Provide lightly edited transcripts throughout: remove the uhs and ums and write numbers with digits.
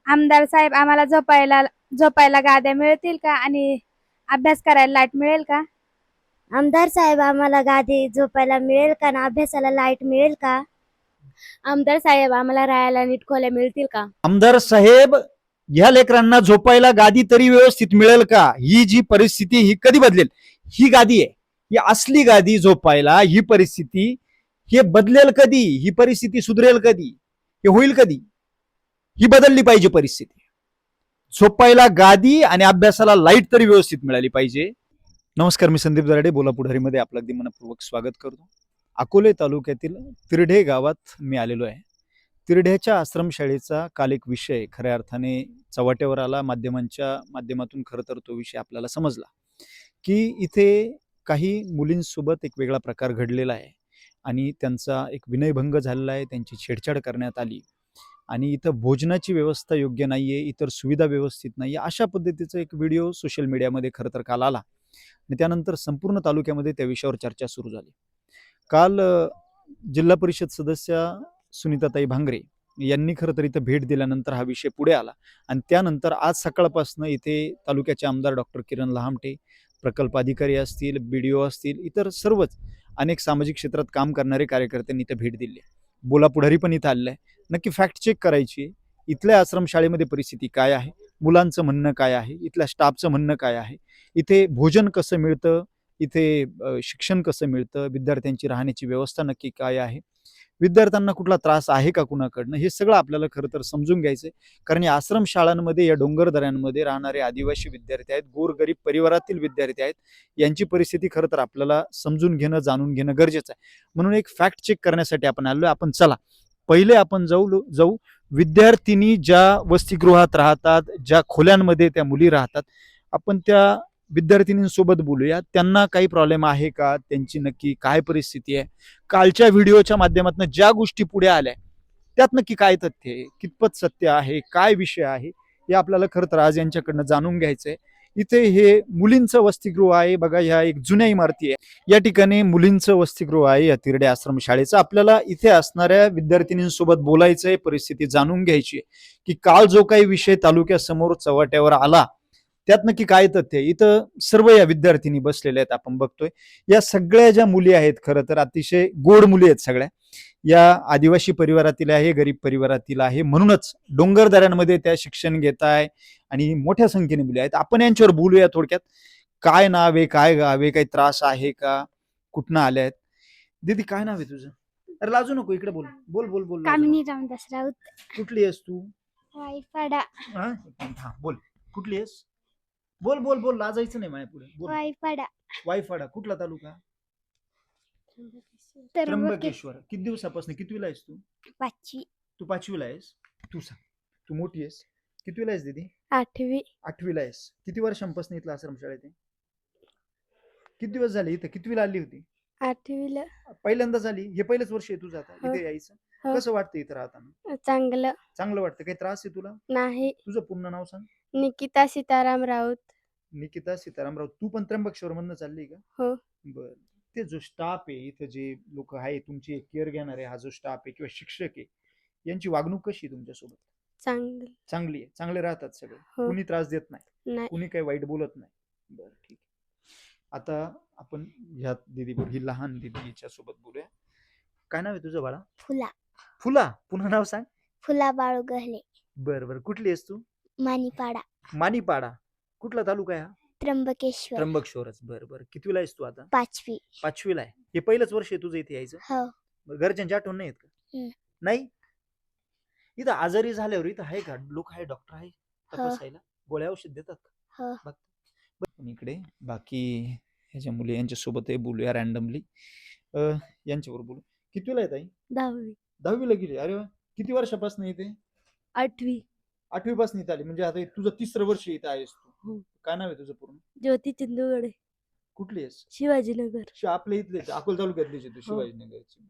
आमदार साहेब, आम्हाला झोपायला गाद्या मिळतील का आणि अभ्यास करायला लाईट मिळेल का? आमदार साहेब, आम्हाला गादी झोपायला मिळेल का ना अभ्यासाला लाईट मिळेल का? आमदार साहेब, आम्हाला राहायला नीट खोल्या मिळतील का? आमदार साहेब, ह्या लेकरांना झोपायला गादी तरी व्यवस्थित मिळेल का? ही जी परिस्थिती ही कधी बदलेल? ही गादी आहे, ही असली गादी झोपायला. ही परिस्थिती हे बदलेल कधी? ही परिस्थिती सुधरेल कधी? हे होईल कधी? ही बदलली पाहिजे परिस्थिती. झोपायला गादी आणि अभ्यासाला लाईट तरी व्यवस्थित मिळाली पाहिजे. नमस्कार, मी संदीप दराडे, बोला पुढारीमध्ये आपलं अगदी मनपूर्वक स्वागत करतो. अकोले तालुक्यातील तिरढे गावात मी आलेलो आहे. तिरढ्याच्या आश्रमशाळेचा काल एक विषय खऱ्या अर्थाने चव्हाट्यावर आला. माध्यमांच्या माध्यमातून खरं तर तो विषय आपल्याला समजला की इथे काही मुलींसोबत एक वेगळा प्रकार घडलेला आहे आणि त्यांचा एक विनयभंग झालेला आहे, त्यांची छेडछाड करण्यात आली आणि इथं भोजनाची व्यवस्था योग्य नाहीये, इतर सुविधा व्यवस्थित नाहीये, अशा पद्धतीचा एक व्हिडिओ सोशल मीडियामध्ये खरं तर काल आला आणि त्यानंतर संपूर्ण तालुक्यामध्ये त्या विषयावर चर्चा सुरू झाली. काल जिल्हा परिषद सदस्य सुनीताताई भांगरे यांनी खरं तर इथं भेट दिल्यानंतर हा विषय पुढे आला आणि त्यानंतर आज सकाळपासून इथे तालुक्याचे आमदार डॉक्टर किरण लहामटे, प्रकल्प अधिकारी असतील, BDO असतील, इतर सर्वच अनेक सामाजिक क्षेत्रात काम करणारे कार्यकर्त्यांनी इथं भेट दिली. बोला पुढारी पण इथं आलेलं आहे. नक्की फॅक्ट चेक करायची, इथल्या आश्रमशाळेमध्ये परिस्थिती काय आहे, मुलांचं म्हणणं काय आहे, इथल्या स्टाफचं म्हणणं काय आहे, इथे भोजन कसं मिळतं, इथे शिक्षण कसं मिळतं, विद्यार्थ्यांची राहण्याची व्यवस्था नक्की काय आहे, विद्यार्थ्यांना कुठला त्रास आहे का कुणाकडनं, हे सगळं आपल्याला खरं तर समजून घ्यायचंय. कारण या आश्रमशाळांमध्ये, या डोंगर दऱ्यांमध्ये राहणारे आदिवासी विद्यार्थी आहेत, गोरगरीब परिवारातील विद्यार्थी आहेत, यांची परिस्थिती खरं तर आपल्याला समजून घेणं, जाणून घेणं गरजेचं आहे. म्हणून एक फॅक्ट चेक करण्यासाठी आपण आलोय. आपण चला पहिले आपण जाऊ विद्यार्थिनी ज्या वसतिगृहात राहतात, ज्या खोल्यांमध्ये त्या मुली राहतात, आपण त्या विद्यार्थिनींसोबत बोलूया. त्यांना काही प्रॉब्लेम आहे का, त्यांची नक्की काय परिस्थिती आहे, कालच्या व्हिडिओच्या माध्यमातून ज्या गोष्टी पुढे आल्या त्यात नक्की काय तथ्य आहे, कितपत सत्य आहे, काय विषय आहे, हे आपल्याला खरं तर आज यांच्याकडनं जाणून घ्यायचंय. इथे हे मुलींचं वसतिगृह आहे बघा, ह्या एक जुन्या इमारती आहे. या ठिकाणी मुलींचं वसतिगृह आहे या तिरडे आश्रम शाळेचं. आपल्याला इथे असणाऱ्या विद्यार्थिनींसोबत बोलायचंय, परिस्थिती जाणून घ्यायची की काल जो काही विषय तालुक्यासमोर चव्हाट्यावर आला त्यात नक्की काय तथ्य. इथं सर्व या विद्यार्थिनी बसलेल्या आहेत, आपण बघतोय. या सगळ्या ज्या मुली आहेत खरं तर अतिशय गोड मुली आहेत सगळ्या. या आदिवासी परिवारातील आहे, गरीब परिवारातील आहे, म्हणूनच डोंगर दऱ्यांमध्ये त्या शिक्षण घेत आहे आणि मोठ्या संख्येने मुली आहेत. आपण यांच्यावर बोलूया थोडक्यात. काय नाव आहे, काय गाव आहे, काही त्रास आहे का, कुठनं आल्या आहेत? दीदी काय नाव आहे तुझं? अरे लाजू नको, इकडे बोल बोल बोल बोल. कामिनी रामदास राऊत, कुठली आहेस तू? वाईपाडा. हा बोल, कुठली आहेस? बोल बोल बोल, लाजायचं नाही माझ्या पुढे बोल. वाईपाडा. वायफाडा कुठला तालुका? त्र्यंबकेश्वर. किती दिवसापासून, कितवीला आहेस तू? पाचवी. तू 5वीला आहेस? तू सांग, तू मोठी आहेस, कितवीला आहेस दीदी? 8वी. 8वीला आहेस. किती वर्षांपासून इथला आश्रमशाळेत आहे? किती दिवस झाले इथं? कितवीला आली होती? 8वीला. पहिल्यांदा झाली? हे पहिलंच वर्ष आहे तुझं आता इथे यायचं? कसं वाटतं इथं राहताना? चांगलं. चांगलं वाटतं? काही त्रास आहे तुला? नाही. तुझं पूर्ण नाव सांग. निकिता सीताराम राऊत. निकिता सीतारामराव. तू पण त्र्यंबकेश्वर मधनं चालली का? हो. बर. ते जो स्टाफ आहे इथं, जे लोक आहे तुमची केअर घेणारे, हा जो स्टाफ आहे किंवा शिक्षक आहे, यांची वागणूक कशी आहे तुमच्यासोबत? चांगलं. चांगली आहे, चांगले राहतात सगळे, हो. कुणी त्रास देत नाही, नाही. कुणी काही वाईट बोलत नाही. बरं ठीक आहे. आता आपण ह्या दीदी, ही लहान दीदी, हिच्या सोबत बोलूया. काय नाव आहे तुझं बाळा? फुला. फुला. पुन्हा नाव सांग. फुला बाळू गहले. बरं बरं. कुठली आहेस तू? मानिपाडा. मानिपाडा. कुठला तालुका आहे हा? त्र्यंबकेश्वर. त्र्यंबकेश्वरच. बरं बरं. कितवीला आहेस तू आता? 5वी. 5वीला आहे. हे पहिलंच वर्ष आहे तुझं इथे यायचं? हो. घरच्यांची आठवण नाही येत का? नाही. इथं आजारी झाल्यावर इथं आहे का लोक, आहे डॉक्टर आहे तपासायला, गोळ्या औषध देतात का? बरं. इकडे बाकी ह्याच्या मुली यांच्यासोबत बोलूया रॅन्डमली. यांच्यावर बोलू. कितवीला आहे ताई? 10वी. 10वीला गेली. अरे वा. किती वर्षापासून इथे? 8वी. 8वी पासून इथे आली, म्हणजे आता तुझं 3रं वर्ष इथं आहेस तू. काय नाव आहे तुझं पूर्ण? ज्योती चिंदुगडे. कुठली आहेस? शिवाजीनगर. आपल्या इथलेच, अकोला तालुक्यातलीच आहे तू? शिवाजीनगरची.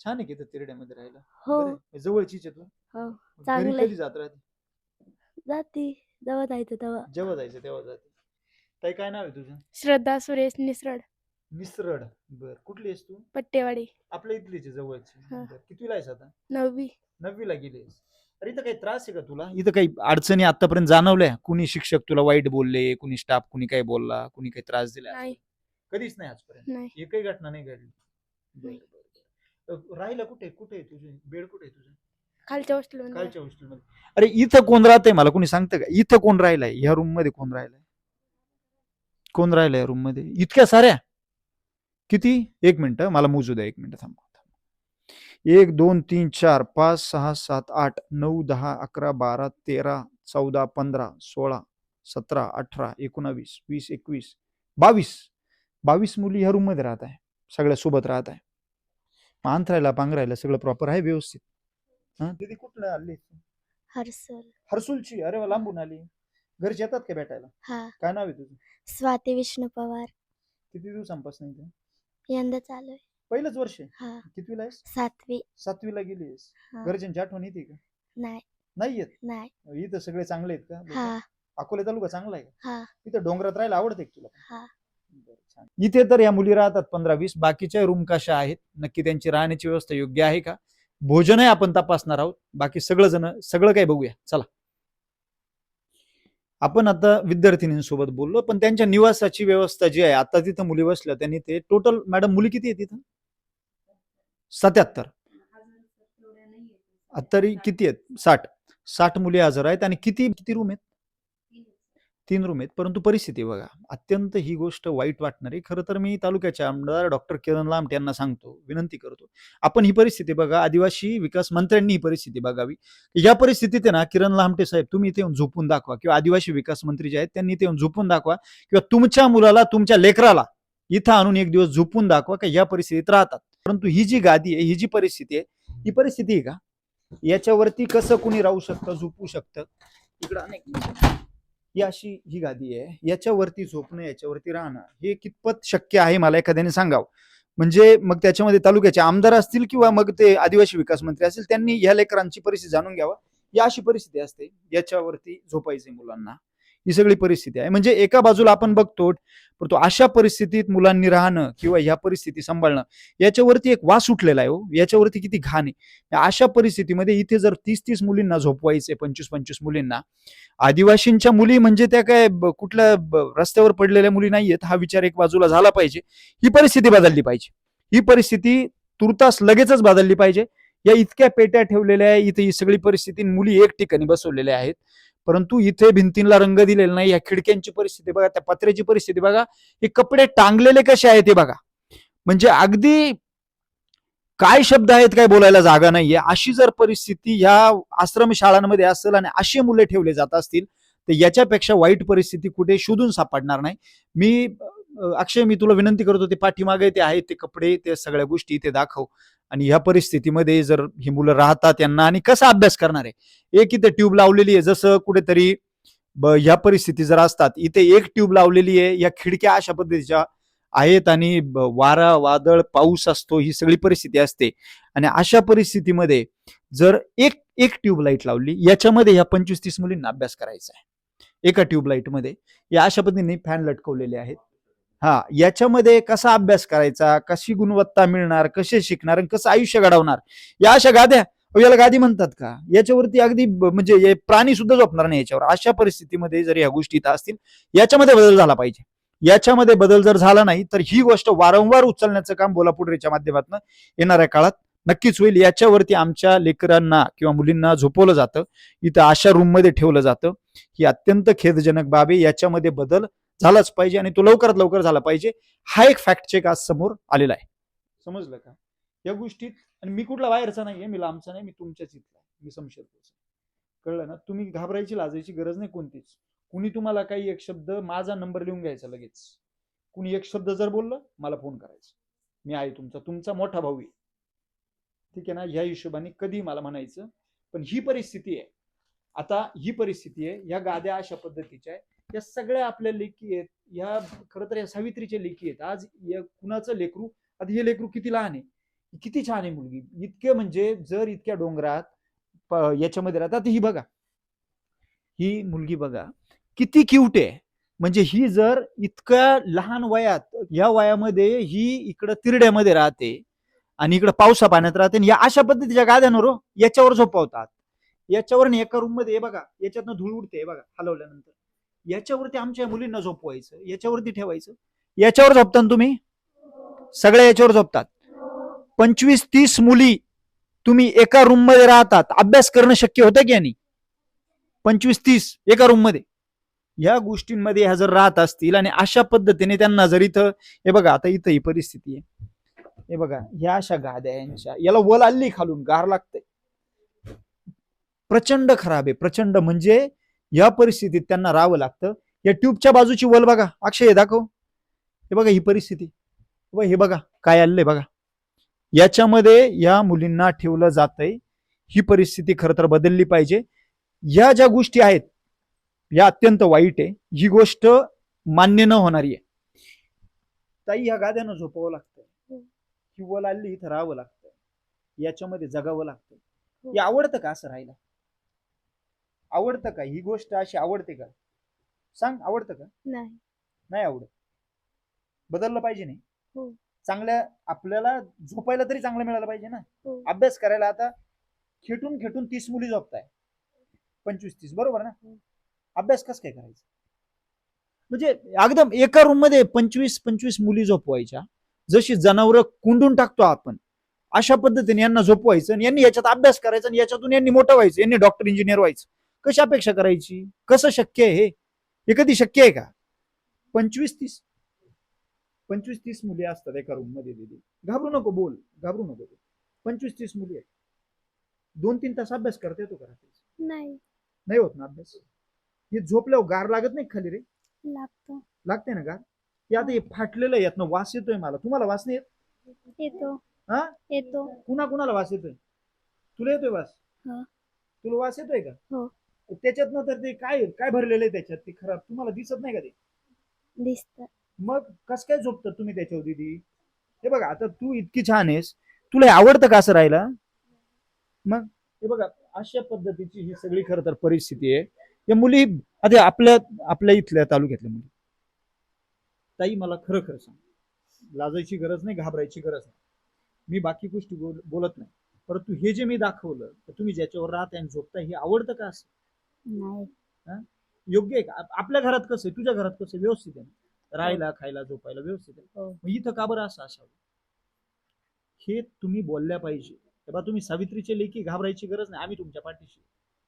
छान आहे की इथं तिरड्यामध्ये राहायला. हो. जवळचीच आहे तू? हो. घरी चांगलं. कधी जात राहते? जाती जेव्हा जायचं तेव्हा. जेव्हा जायचं तेव्हा जाते. ताई काय नाव आहे तुझं? श्रद्धा सुरेश निसरड. निसरड. बर. कुठली आहेस तू? पट्टेवाडी. आपल्या इथलीच आहे, जवळची. कितवीला आहेस आता? 9वी. 9वीला गेलीस. अरे इथं काही त्रास आहे का तुला? इथं काही अडचणी आतापर्यंत जाणवल्या? कुणी शिक्षक तुला वाईट बोलले, कुणी स्टाफ कुणी काही बोलला, कुणी काही त्रास दिला? नाही. कधीच नाही आजपर्यंत. नाही. एकही घटना नाही घडली. बरं, बरं, बरं. राहिला कुठे आहे तुझे बेड, कुठे आहे तुझं? खालच्या हॉस्टेलमध्ये. खालच्या हॉस्टेलमध्ये. अरे इथं कोण राहतंय मला कोणी सांगतं का? इथं कोण राहिलाय? ह्या रूम मध्ये कोण राहिलाय? कोण राहिलाय या रूम मध्ये? इतक्या साऱ्या? किती? 1 मिनिट मला मोजू द्या. 1 मिनिट थांबा. 1 2 3 4 5 6 7 8 9 10 11 12 13 14 15 16 17 18 19 20 21 22 मुली ह्या रूम मध्ये राहत आहे. सगळ्या सोबत राहत आहे. अंथरायला पांघरायला सगळं प्रॉपर आहे व्यवस्थित. दीदी कुठलं आली? हर्षल. हर्सुलची? अरे वा, लांबून आली. घरचे येतात का भेटायला? हा. काय नाव आहे तुझं? स्वाती विष्णू पवार. किती दिवसांपासून इथे? यंदा चालू आहे. पहिलंच वर्ष आहे? हा. कितवीला आहेस? 7वी. 7वीला गेलीस. हा. घरच्यांची आठवण येते का? नाही. नाही येत? नाही. इथं सगळे चांगले आहेत का लोकं? हा. अकोले तालुका चांगला आहे का? हा. इथं डोंगरात राहायला आवडते का तुला? हा. बरं, छान. इथे तर या मुली राहतात 15-20. बाकीच्या रूम कशा आहेत? नक्की त्यांची राहण्याची व्यवस्था योग्य आहे का? भोजनही आपण तपासणार आहोत. बाकी सगळं काही बघूया. चला. आपण आता विद्यार्थिनींसोबत बोललो, पण त्यांच्या निवासाची व्यवस्था जी आहे, आता तिथं मुली बसल्या त्यांनी ते टोटल, मॅडम मुली किती आहेत तिथं? 77. तरी किती आहेत? 60 मुली हजर आहेत. आणि किती रूम आहेत? 3 रूम आहेत. परंतु परिस्थिती बघा, अत्यंत ही गोष्ट वाईट वाटणारी. खरं तर मी तालुक्याचे आमदार डॉक्टर किरण लामटे यांना सांगतो, विनंती करतो, आपण ही परिस्थिती बघा. आदिवासी विकास मंत्र्यांनी ही परिस्थिती बघावी. या परिस्थितीत आहे ना, किरण लामटे साहेब तुम्ही इथे येऊन झोपून दाखवा, किंवा आदिवासी विकास मंत्री जे आहेत त्यांनी इथे येऊन झोपून दाखवा, किंवा तुमच्या मुलाला, तुमच्या लेकराला इथं आणून एक दिवस झोपून दाखवा की या परिस्थितीत राहतात. परंतु ही जी गादी आहे, ही जी परिस्थिती आहे, ही परिस्थिती आहे का? याच्यावरती कसं कुणी राहू शकतं, झोपू शकतं? इकडं अनेक ही अशी ही गादी आहे, याच्यावरती झोपणं, याच्यावरती राहणं हे कितपत शक्य आहे मला एखाद्याने सांगावं. म्हणजे मग त्याच्यामध्ये तालुक्याचे आमदार असतील किंवा मग ते आदिवासी विकास मंत्री असतील, त्यांनी या लेकरांची परिस्थिती जाणून घ्यावा. ही अशी परिस्थिती असते, याच्यावरती झोपायचे मुलांना, ही सगळी परिस्थिती आहे. म्हणजे एका बाजूला आपण बघतो, परंतु अशा परिस्थितीत मुलांनी राहणं किंवा ह्या परिस्थिती सांभाळणं, याच्यावरती एक वास उठलेला आहे हो, याच्यावरती किती घाण आहे. अशा परिस्थितीमध्ये इथे जर 30-30 मुलींना झोपवायचे, 25-25 मुलींना, आदिवासींच्या मुली म्हणजे त्या काय कुठल्या रस्त्यावर पडलेल्या मुली नाहीयेत, हा विचार एक बाजूला झाला पाहिजे. ही परिस्थिती बदलली पाहिजे. ही परिस्थिती तुर्तास लगेचच बदलली पाहिजे. या इतक्या पेट्या ठेवलेल्या आहे इथे, ही सगळी परिस्थिती, मुली एक ठिकाणी बसवलेल्या आहेत, परंतु इथे भिंतींना रंग दिलेला नाही. या खिडक्यांची परिस्थिती बघा, त्या पत्र्याची परिस्थिती बघा, हे कपडे टांगलेले कसे आहेत ते बघा. म्हणजे अगदी काय शब्द आहेत, काय बोलायला जागा नाहीये. अशी जर परिस्थिती ह्या आश्रम शाळांमध्ये असेल आणि अशी मुले ठेवले जात असतील, तर याच्यापेक्षा वाईट परिस्थिती कुठे शोधून सापडणार नाही. मी अक्षय, मी तुला विनंती करतो, ते पाठीमागे ते आहेत ते कपडे, ते सगळ्या गोष्टी इथे दाखव. आणि ह्या परिस्थितीमध्ये जर ही मुलं राहतात, यांना आणि कसा अभ्यास करणार आहे? एक इथे ट्यूब लावलेली आहे, जसं कुठेतरी ह्या परिस्थिती जर असतात, इथे एक ट्यूब लावलेली आहे, या खिडक्या अशा पद्धतीच्या आहेत, आणि वारा, वादळ, पाऊस असतो, ही सगळी परिस्थिती असते. आणि अशा परिस्थितीमध्ये जर एक ट्यूब लाईट लावली, याच्यामध्ये ह्या 25-30 मुलींना अभ्यास करायचा आहे. एका ट्यूबलाईट मध्ये या अशा पद्धतीने फॅन लटकवलेले आहेत. याच्यामध्ये कसा अभ्यास करायचा, कशी गुणवत्ता मिळणार, कसे शिकणार आणि कसं आयुष्य घडवणार, या अशा गाद्या, याला गादी म्हणतात का? याच्यावरती अगदी म्हणजे प्राणी सुद्धा झोपणार नाही याच्यावर. अशा परिस्थितीमध्ये जर या गोष्टी असतील, याच्यामध्ये बदल झाला पाहिजे. याच्यामध्ये बदल जर झाला नाही, तर ही गोष्ट वारंवार उचलण्याचं काम बोलापुढेच्या माध्यमातून येणाऱ्या काळात नक्कीच होईल. याच्यावरती आमच्या लेकरांना किंवा मुलींना झोपवलं जातं, इथं अशा रूम मध्ये ठेवलं जातं, ही अत्यंत खेदजनक बाब आहे. याच्यामध्ये बदल झालाच पाहिजे, आणि तो लवकरात लवकर झाला पाहिजे. हा एक फॅक्ट चेक आज समोर आलेला आहे. समजलं का या गोष्टीत? आणि मी कुठला बाहेरचा नाहीये, मी लांबचा नाही, मी तुमच्याच इथला, मी समशेरपूरचा. कळलं ना? तुम्ही घाबरायची, लाजायची गरज नाही कोणतीच. कुणी तुम्हाला काही एक शब्द, माझा नंबर लिहून घ्यायचा लगेच, कुणी एक शब्द जर बोललं, मला फोन करायचा, मी आहे तुमचा मोठा भाऊ आहे, ठीक आहे ना? ह्या हिशोबाने कधी मला म्हणायचं. पण ही परिस्थिती आहे, आता ही परिस्थिती आहे. ह्या गाद्या अशा पद्धतीच्या आहे, या सगळ्या आपल्या लेकी आहेत. ह्या खरं तर या सावित्रीच्या लेकी आहेत. आज कुणाचं लेकरू, आता हे लेकरू किती लहान आहे, किती छान आहे मुलगी, इतके म्हणजे जर इतक्या डोंगरात याच्यामध्ये राहतात. ही बघा, ही मुलगी बघा किती क्यूट आहे. म्हणजे ही जर इतक्या लहान वयात, या वयामध्ये ही इकडं तिरड्यामध्ये राहते आणि इकडं पावसा पाण्यात राहते, या अशा पद्धतीच्या गाद्यांवर याच्यावर झोपवतात. याच्यावर एका रूम मध्ये हे बघा, याच्यातनं धूळ उडते हे बघा हलवल्यानंतर. याच्यावरती आमच्या मुलींना झोपवायचं, याच्यावरती ठेवायचं. याच्यावर झोपता ना तुम्ही? सगळ्या याच्यावर झोपतात. 25-30 मुली तुम्ही एका रूम मध्ये राहतात, अभ्यास करणं शक्य होतं की नाही? 25-30 एका रूम मध्ये. या गोष्टींमध्ये ह्या जर राहत असतील आणि अशा पद्धतीने त्यांना जर इथं, हे बघा आता इथं ही परिस्थिती आहे, हे बघा ह्या अशा गाद्या यांच्या, याला वल आली खालून, गार लागते, प्रचंड खराब आहे, प्रचंड. म्हणजे या परिस्थितीत त्यांना राहावं लागतं. या ट्यूबच्या बाजूची वल बघा, अक्षय हे दाखव, हे बघा ही परिस्थिती, हे बघा काय आलंय बघा. याच्यामध्ये या मुलींना ठेवलं जातंय. ही परिस्थिती खरं तर बदलली पाहिजे. या ज्या गोष्टी आहेत या अत्यंत वाईट आहे. ही गोष्ट मान्य न होणारी आहे. ताई ह्या गाद्यानं झोपावं लागतं, ही वल आली इथं राहावं लागतं, याच्यामध्ये जगावं लागतं. हे आवडतं का असं राहायला? आवडतं का ही गोष्ट? अशी आवडते का? सांग, आवडतं का? नाही. नाही आवडत. बदललं पाहिजे नाही? हो. चांगल्या आपल्याला झोपायला तरी चांगलं मिळालं पाहिजे ना. हो. अभ्यास करायला आता खेटून खेटून 30 मुली झोपताय, 25-30, बरोबर ना? अभ्यास कसं काय करायचं? म्हणजे एकदम एका रूम मध्ये 25-25 मुली झोपवायच्या, जशी जनावरं कुंडून टाकतो आपण, अशा पद्धतीने यांना झोपवायचं आणि यांनी याच्यात अभ्यास करायचा आणि याच्यातून यांनी मोठं व्हायचं, यांनी डॉक्टर इंजिनियर व्हायचं. कशी अपेक्षा करायची? कसं शक्य आहे हे? कधी शक्य आहे का? 25-30 मुली असतात एका रूम मध्ये. दिदी घाबरू नको, बोल, घाबरू नको. 25-30 मुली आहेत, 2-3 तास अभ्यास करता येतो का रात्रीचा? नाही होत ना अभ्यास. हे झोपल्यावर गार लागत नाही खाली रे? लागते ना गार. हे आता हे फाटलेलं आहे, यातनं वास येतोय मला. तुम्हाला वास नाही येत? येतो. हा, येतो. कुणाला वास येतोय? तुला येतोय वास? हो. तुला वास येतोय का? हो. त्याच्यातनं तर ते काय काय भरलेलं आहे त्याच्यात, ते खराब तुम्हाला दिसत नाही का ते? दिसत. मग कस काय झोपतात तुम्ही त्याच्यावर दीदी? हे बघा आता तू इतकी छान आहेस, तुला हे आवडतं का असं राहायला? मग हे बघा अशा पद्धतीची ही सगळी खरं तर परिस्थिती आहे. या मुली आता आपल्या इथल्या तालुक्यातल्या मुली, ताई मला खरं खरं सांग, लाजायची गरज नाही, घाबरायची गरज नाही. मी बाकी गोष्टी बोलत नाही, परंतु हे जे मी दाखवलं, तर तुम्ही ज्याच्यावर राहता आणि झोपता, हे आवडतं का असं? नाही. योग्य आहे का? आपल्या घरात कसं आहे, तुझ्या घरात कसं व्यवस्थित आहे, राहायला खायला झोपायला व्यवस्थित आहे, मग इथं का बरं असं असावं? हे तुम्ही बोलल्या पाहिजे. तेव्हा तुम्ही सावित्रीचे लेखी, घाबरायची गरज नाही, आम्ही तुमच्या पाठीशी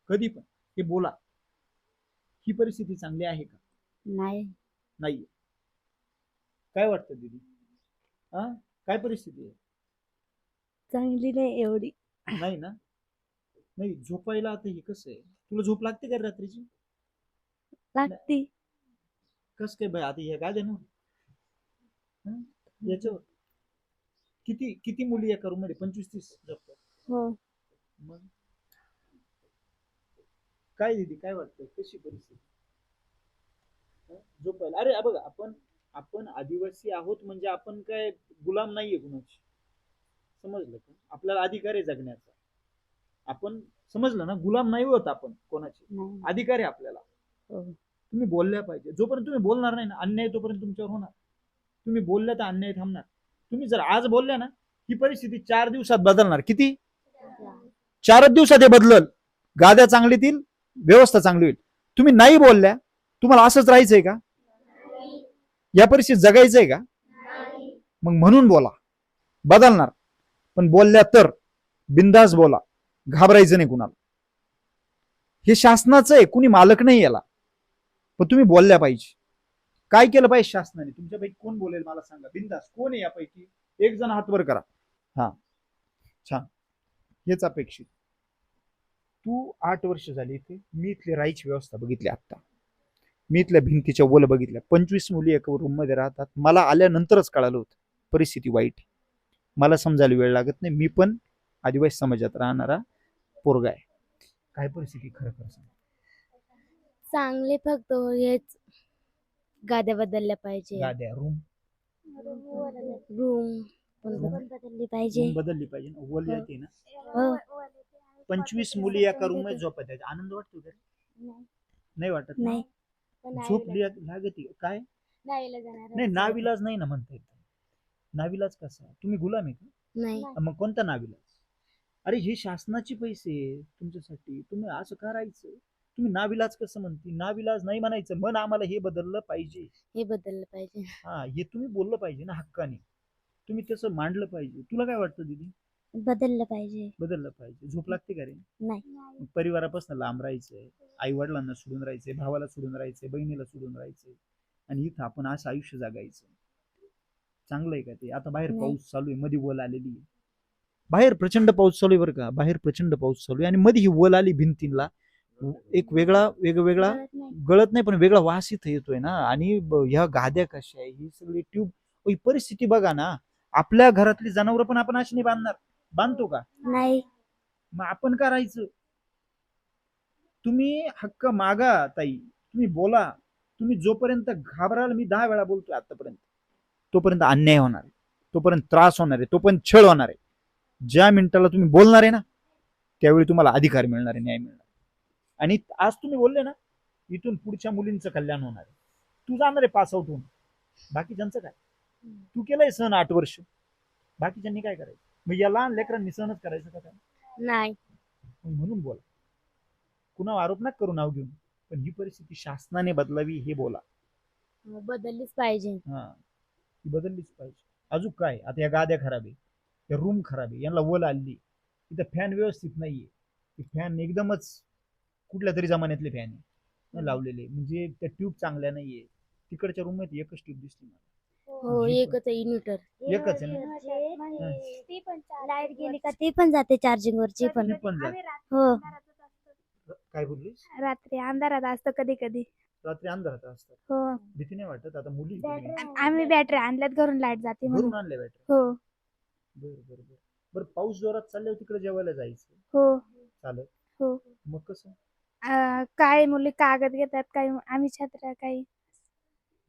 कधी पण. हे बोला, ही परिस्थिती चांगली आहे का? नाही. काय वाटतं दीदी? काय परिस्थिती आहे? चांगली नाही एवढी. नाही ना? नाही झोपायला आता हे कसं आहे, तुला झोप लागते का रात्रीची? लागती. कस काय बाई? आता हे काय देणार याच्यावर? किती मुली एका रूम मध्ये? 25-30 झोपतात. हो. मग काय दीदी, काय वाटतं कशी परिस्थिती झोपायला? अरे बघा, आपण आदिवासी आहोत म्हणजे आपण काय गुलाम नाहीये कुणाची, समजलं का? आपल्याला अधिकार आहे जगण्याचा. आपण समजलं ना, गुलाम नाही होत आपण कोणाचे, अधिकार आहे आपल्याला. तुम्ही बोलल्या पाहिजे. जोपर्यंत तुम्ही बोलणार नाही ना, अन्याय तोपर्यंत तुमच्यावर होणार. तुम्ही बोलल्या तर अन्याय थांबणार. तुम्ही जर आज बोलल्या ना, ही परिस्थिती 4 दिवसात बदलणार. किती? 4 दिवसात हे बदलल. गाद्या चांगली येतील, व्यवस्था चांगली होईल. तुम्ही नाही बोलल्या, तुम्हाला असंच राहायचंय का? या परिस्थितीत जगायचंय का? मग म्हणून बोला, बदलणार. पण बोलल्या तर बिंदास बोला, घाबरायचं नाही कुणाला. हे शासनाचं आहे, कुणी मालक नाही याला, पण तुम्ही बोलल्या पाहिजे. काय केलं पाहिजे शासनाने? तुमच्यापैकी कोण बोलेल मला सांगा, बिंदास कोण आहे यापैकी? एक जण हात वर करा. हा, छान, हेच अपेक्षित. तू 8 वर्ष झाली इथे, मी इथली राहायची व्यवस्था बघितली. आता मी इथल्या भिंतीच्या वल बघितल्या. 25 मुली एका रूम मध्ये राहतात. मला आल्यानंतरच कळालं होतं परिस्थिती वाईट. मला समजायला वेळ लागत नाही, मी पण आदिवासी समाजात राहणारा पोरगा आहे. काय परिस्थिती खरं खरं सांग? चांगले, फक्त हेच गाद्या बदलल्या पाहिजे. गाद्या, रूम बदलली पाहिजे. बदलली पाहिजे. वल येते ना. हो. 25 मुली एका रूम मध्ये झोपत आहेत, आनंद वाटतो का? नाही वाटत. नाही. झोप लागते काय? नाही, नाविलाज नाही ना म्हणता येत. नाविलाज कसा? तुम्ही गुलाम आहे का? नाही. मग कोणता नाविलाज? अरे हे शासनाचे पैसे आहे तुमच्यासाठी, तुम्ही असं करायचं. तुम्ही नाविलाज कसं म्हणते? नाविलाज नाही म्हणायचं, मन आम्हाला हे बदललं पाहिजे. हे बदललं पाहिजे. हा, हे तुम्ही बोललं पाहिजे ना हक्काने, तुम्ही तसं मांडलं पाहिजे. तुला काय वाटतं दीदी? बदललं पाहिजे. बदललं पाहिजे. झोप लागते का रे? नाही. परिवारापासून लांब राहायचंय, आई वडिलांना सोडून राहायचंय, भावाला सोडून राहायचंय, बहिणीला सोडून राहायचंय, आणि इथं आपण असं आयुष्य जगायचं. चांगलं आहे का ते? आता बाहेर नाही. पाऊस चालू आहे, मध्ये वल आलेली आहे. बाहेर प्रचंड पाऊस चालू आहे बरं का, बाहेर प्रचंड पाऊस चालू आहे, आणि मध्ये ही वल आली भिंतीला, एक वेगवेगळा कळत नाही. गळत नाही पण वेगळा वास इथं येतोय ना. आणि ह्या गाद्या कशा आहे, ही सगळी ट्यूब, ही परिस्थिती बघा ना. आपल्या घरातली जनावर पण आपण अशी नाही बांधतो का? नाही. मग आपण करायचं. तुम्ही हक्क मागा ताई, तुम्ही बोला. तुम्ही जोपर्यंत घाबराल, मी 10 वेळा बोलतोय आतापर्यंत, तोपर्यंत अन्याय होणार आहे, तोपर्यंत त्रास होणार आहे, तोपर्यंत छळ होणार आहे. ज्या मिनिटाला तुम्ही बोलणार आहे ना, त्यावेळी तुम्हाला अधिकार मिळणार आहे, न्याय मिळणार आहे. आणि आज तुम्ही बोलले ना, इथून पुढच्या मुलींचं कल्याण होणार आहे. तू जाणार आहे पास आउट होऊन, बाकीच्यांचं काय? तू केलंय सहन 8 वर्ष, बाकीच्यांनी काय करायचं? मग या लहान लेकरांनी सहनच करायचं का काय? नाही. म्हणून बोला. कुणा आरोप नका करू नाव घेऊन, पण ही परिस्थिती शासनाने बदलावी हे बोला. बदललीच पाहिजे. हा, ही बदललीच पाहिजे. अजून काय? आता या गाद्या खराब आहे, या रूम खराब आहे, यांना वल आली, इथं फॅन व्यवस्थित नाहीये, फॅन एकदमच कुठल्या तरी जमान्यातले फॅन आहे लावलेले, म्हणजे त्या ट्यूब चांगल्या नाहीये. तिकडच्या रूम मध्ये एकच ट्यूब दिसली मला. हो, एकच आहे इन्व्हर्टर. एकच आहे ना? लाईट गेली का ती पण जाते चार्जिंग वरची पण. ती पण जाते. हो. काय बोललीस? रात्री अंधारात असतं कधी कधी. रात्री अंधारात असतात, हो, भीती नाही वाटत? आता मुली आम्ही बॅटरी आणल्यात घरून, लाईट जाते म्हणून. घरून आणल्या बॅटरी? हो बरं, पाऊस जोरात चालल्यावर तिकडे जेवायला जायचं हो चालत? हो. मग कसं काही मुली कागद घेतात, काही आम्ही छत्र्या, काही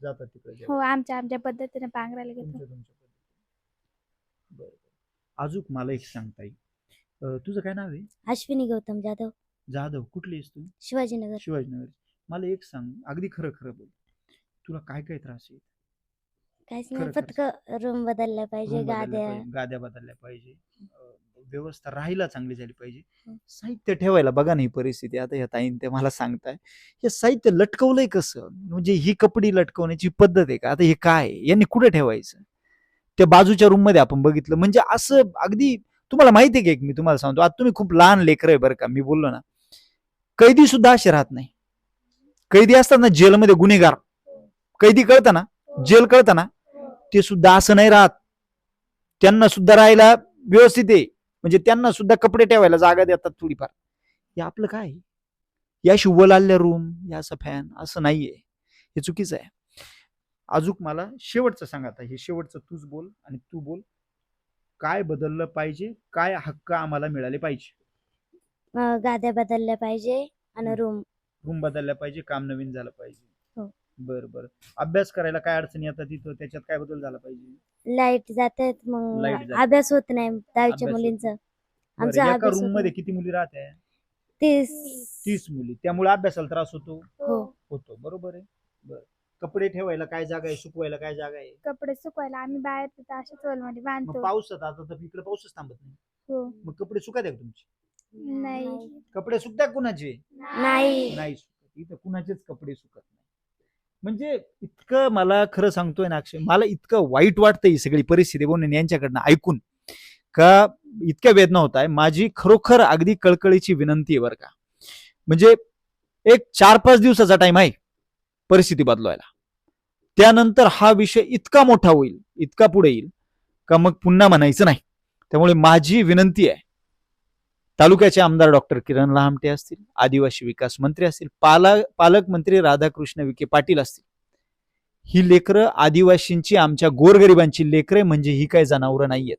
जातात तिकडे हो जेवायला? आमच्या पद्धतीने पांघरायला घेतो. तुमच्या पद्धतीने. बरं. अजून मला एक सांगता येईल, तुझं काय नाव आहे? अश्विनी गौतम जाधव, जाधव. कुठली आहेस तू? शिवाजीनगर. शिवाजीनगर. मला एक सांग, अगदी खरं खरं बोल, तुला काय काय त्रास आहे? काहीच खरं नाही, खरं फक्त रूम बदलल्या पाहिजे, रूम बदलल्या गाद्या. पाहिजे, गाद्या बदलल्या पाहिजे, व्यवस्था राहायला चांगली झाली पाहिजे. हं. साहित्य ठेवायला बघा ना, ही परिस्थिती. आता ह्या ताईन ते मला सांगताय, हे साहित्य लटकवलंय कसं? म्हणजे ही कपडी लटकवण्याची पद्धत आहे का? आता हे काय आहे? यांनी कुठे ठेवायचं? त्या बाजूच्या रूम मध्ये आपण बघितलं, म्हणजे असं अगदी. तुम्हाला माहिती आहे का, एक मी तुम्हाला सांगतो, आता तुम्ही खूप लहान लेकर आहे बरं का, मी बोललो ना, कैदी सुद्धा असे राहत नाही. कैदी असतात ना जेलमध्ये, गुन्हेगार कैदी, कळतं ना, जेल कळतं ना, ते सुद्धा असं नाही राहत. त्यांना सुद्धा राहायला व्यवस्थित आहे, म्हणजे त्यांना सुद्धा कपडे ठेवायला जागा देतात थोडीफार. हे आपलं काय? या शिवल आल्या रूम, या असं फॅन, असं नाहीये, हे चुकीचं आहे. अजून मला शेवटचं सांगा, आता हे शेवटचं तूच बोल आणि तू बोल. काय बदललं पाहिजे? काय हक्क आम्हाला मिळाले पाहिजे? गाद्या बदलल्या पाहिजे आणि रूम बदलल्या पाहिजे, काम नवीन झालं पाहिजे. हो. बरं. अभ्यास करायला काय अडचणी येतात तिथं, त्याच्यात काय बदल झाला पाहिजे? लाईट जातात, मग लाईट जाते. अभ्यास होत नाही दहावीच्या अभ्यास होत मुलींचा. बरं, आमचा एका अभ्यास रूम होत मध्ये नाही. किती मुली राहत्या? 30. मुली. त्यामुळे अभ्यासाला त्रास होतो. हो. बरोबर आहे. बरं, कपडे ठेवायला काय जागा आहे? सुकवायला काय जागा आहे? कपडे सुकवायला आम्ही बाहेर तिथं अशाच वॉलमध्ये मग बांधतो. पाऊसात, आता तर इकडे पाऊसच थांबत नाही, हो. मग कपडे सुकत आहे तुमचे? नाही. कपडे सुकतात कुणाचे? नाही सुकत. इथं कुणाचेच कपडे सुकत नाही. म्हणजे इतकं मला खरं सांगतोय ना अक्षय, मला इतकं वाईट वाटतं ही सगळी परिस्थिती बोलून यांच्याकडनं ऐकून, का इतक्या वेदना होत आहे. माझी खरोखर अगदी कळकळीची विनंती आहे बरं का, म्हणजे एक 4-5 दिवसाचा टाइम आहे परिस्थिती बदलवायला. त्यानंतर हा विषय इतका मोठा होईल, इतका पुढे येईल का मग पुन्हा म्हणायचं नाही. त्यामुळे माझी विनंती आहे, तालुक्याचे आमदार डॉक्टर किरण लहामटे असतील, आदिवासी विकास मंत्री असतील, पालकमंत्री राधाकृष्ण विखे पाटील असतील, ही लेकरं आदिवासींची, आमच्या गोरगरिबांची लेकरं, म्हणजे ही काही जनावरं नाहीयेत.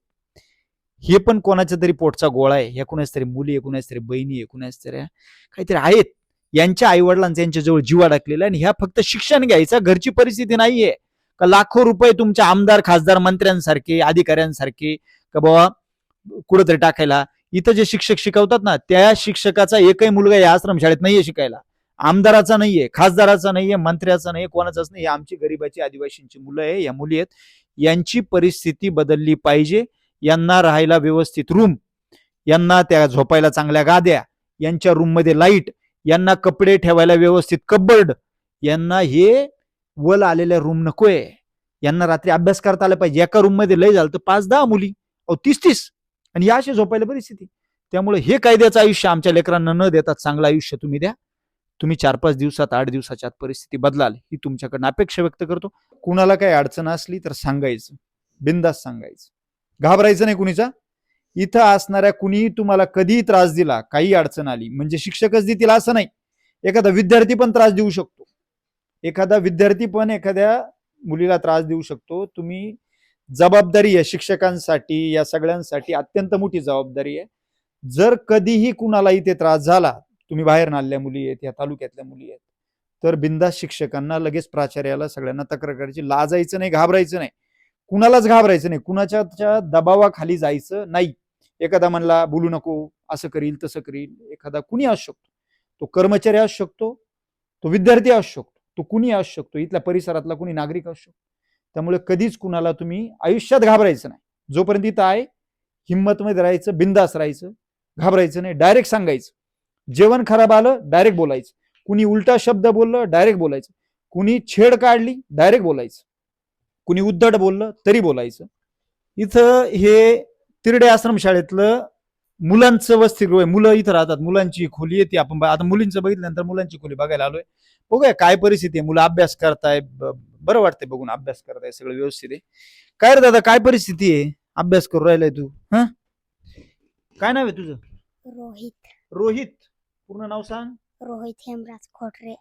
हे पण कोणाच्या तरी पोटचा गोळा आहे. ह्या कुणाच तरी मुली आहे, कुणाच तरी बहिणी आहे, कुणाच तरी काहीतरी आहेत. यांच्या आईवडिलांचा यांच्याजवळ जीव अडकलेला, आणि ह्या फक्त शिक्षण घ्यायचा, घरची परिस्थिती नाहीये का लाखो रुपये तुमच्या आमदार, खासदार, मंत्र्यांसारखे, अधिकाऱ्यांसारखे का बाबा कुठंतरी टाकायला. इथं जे शिक्षक शिकवतात ना, त्या शिक्षकाचा एकही मुलगा या आश्रमशाळेत नाहीये शिकायला, आमदाराचा नाहीये, खासदाराचा नाहीये, मंत्र्याचा नाहीये, कोणाचाच नाही. आमची गरीबाची आदिवासींची मुलं आहे, या मुली आहेत. यांची परिस्थिती बदलली पाहिजे. यांना राहायला व्यवस्थित रूम, यांना त्या झोपायला चांगल्या गाद्या, यांच्या रूम मध्ये लाईट, यांना कपडे ठेवायला व्यवस्थित कबर्ड, यांना हे वल आलेल्या रूम नकोय. यांना रात्री अभ्यास करता आला पाहिजे. एका रूम मध्ये लय झालं तर 5-10 मुली, 30-30, आणि या अशी झोपायला परिस्थिती. त्यामुळे हे कायद्याचं आयुष्य आमच्या लेकरांना न देता चांगलं आयुष्य तुम्ही द्या. तुम्ही 4-5 दिवसात, 8 दिवसाच्या आत परिस्थिती बदलाल ही तुमच्याकडनं अपेक्षा व्यक्त करतो. कुणाला काही अडचण असली तर सांगायचं, बिंदास सांगायचं, घाबरायचं नाही कुणीचा. इथं असणाऱ्या कुणीही तुम्हाला कधीही त्रास दिला, काही अडचण आली, म्हणजे शिक्षकच देतील असं नाही, एखादा विद्यार्थी पण त्रास देऊ शकतो. एखादा विद्यार्थी पण एखाद्या मुलीला त्रास देऊ शकतो. तुम्ही जबाबदारी आहे शिक्षकांसाठी, या सगळ्यांसाठी अत्यंत मोठी जबाबदारी आहे. जर कधीही कुणाला इथे त्रास झाला, तुम्ही बाहेर नाल्या मुली आहेत, या तालुक्यातल्या मुली आहेत, तर बिंदास शिक्षकांना लगेच प्राचार्याला सगळ्यांना तक्रार करायची. लाजायचं नाही, घाबरायचं नाही, कुणालाच घाबरायचं नाही, कुणाच्या दबावाखाली जायचं नाही. एखादा म्हणला बोलू नको, असं करील तसं करील, एखादा कुणी असू शकतो, तो कर्मचारी असू शकतो, तो विद्यार्थी असू शकतो, तो कुणी असू शकतो, इथल्या परिसरातला कुणी नागरिक असू शकतो. त्यामुळे कधीच कुणाला तुम्ही आयुष्यात घाबरायचं नाही. जोपर्यंत इथं आहे हिंमतमध्ये राहायचं, बिंदास राहायचं, घाबरायचं नाही, डायरेक्ट सांगायचं. जेवण खराब आलं डायरेक्ट बोलायचं, कुणी उलटा शब्द बोललं डायरेक्ट बोलायचं, कुणी छेड काढली डायरेक्ट बोलायचं, कुणी उद्धट बोललं तरी बोलायचं. इथं हे तिरडे आश्रमशाळेतलं मुलांचं वसतिगृह आहे. मुलं इथं राहतात, मुलांची खोली येते. आपण आता मुलींचं बघितल्यानंतर मुलांची खोली बघायला आलोय. बघूया काय परिस्थिती आहे. मुलं अभ्यास करताय, बरं वाटतंय बघून, अभ्यास करताय, सगळं व्यवस्थित आहे. काय रे दादा, काय परिस्थिती आहे? अभ्यास करून राहिलाय तू? काय नाव आहे तुझं? रोहित. रोहित. पूर्ण नाव सांग. रोहित हेमराज खोटरे.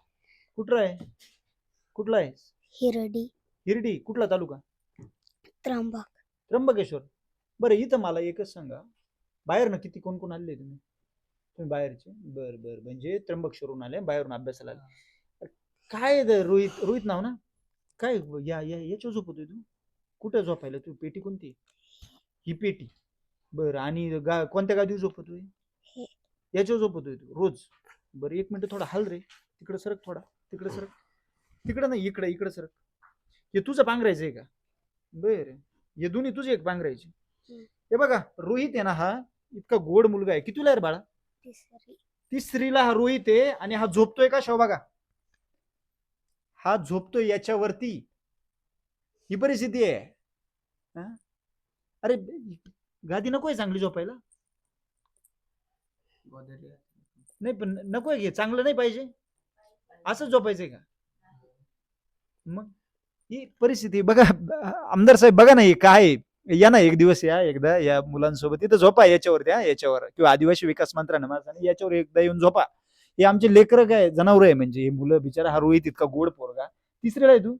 कुठं आहे? कुठला आहे? हिरडी. हिरडी. कुठला तालुका? त्र्यंबक. त्र्यंबकेश्वर. बरं, इथं मला एकच सांगा, बाहेर ना किती कोण कोण आले तुम्ही? तुम्ही बाहेरचे? बरं बरं, म्हणजे त्र्यंबकेश्वरून आले, बाहेरून अभ्यासाला आले. काय रोहित, रोहित नाव ना? काय याच्यावर झोपतोय तू? कुठं झोपायला तू? पेटी कोणती? ही पेटी. बरं, आणि कोणत्या गादीवर झोपतोय? याच्यावर झोपतोय तू रोज? बरं, एक मिनिट, थोडा हल रे, तिकडे सरक, थोडा तिकडे सरक, तिकडे नाही, इकडे इकडे सरक. हे तुझं पांघरायचंय का? बर, हे दोन्ही तुझे एक पांघरायचे. हे बघा, रोहित आहे ना, हा इतका गोड मुलगा आहे. कितीला आहे बाळा? तिसरीला हा रोहित आहे. आणि हा झोपतोय का शव बघा, हा झोपतोय याच्यावरती. ही परिस्थिती आहे. अरे गादी नकोय चांगली झोपायला? नाही पण नकोय, घे, चांगलं नाही पाहिजे, असं झोपायचंय का? मग ही परिस्थिती बघा. आमदार साहेब बघा ना, हे काय, या ना एक दिवस, या एकदा या मुलांसोबत इथं झोपा याच्यावर, याच्यावर, किंवा आदिवासी विकास मंत्र्यांना याच्यावर एकदा येऊन झोपा. हे आमचे लेकरं काय जनावर आहे, म्हणजे हे मुलं बिचारा. हा रोहित इतका गोड पोरगा, तिसरीला आहे तू,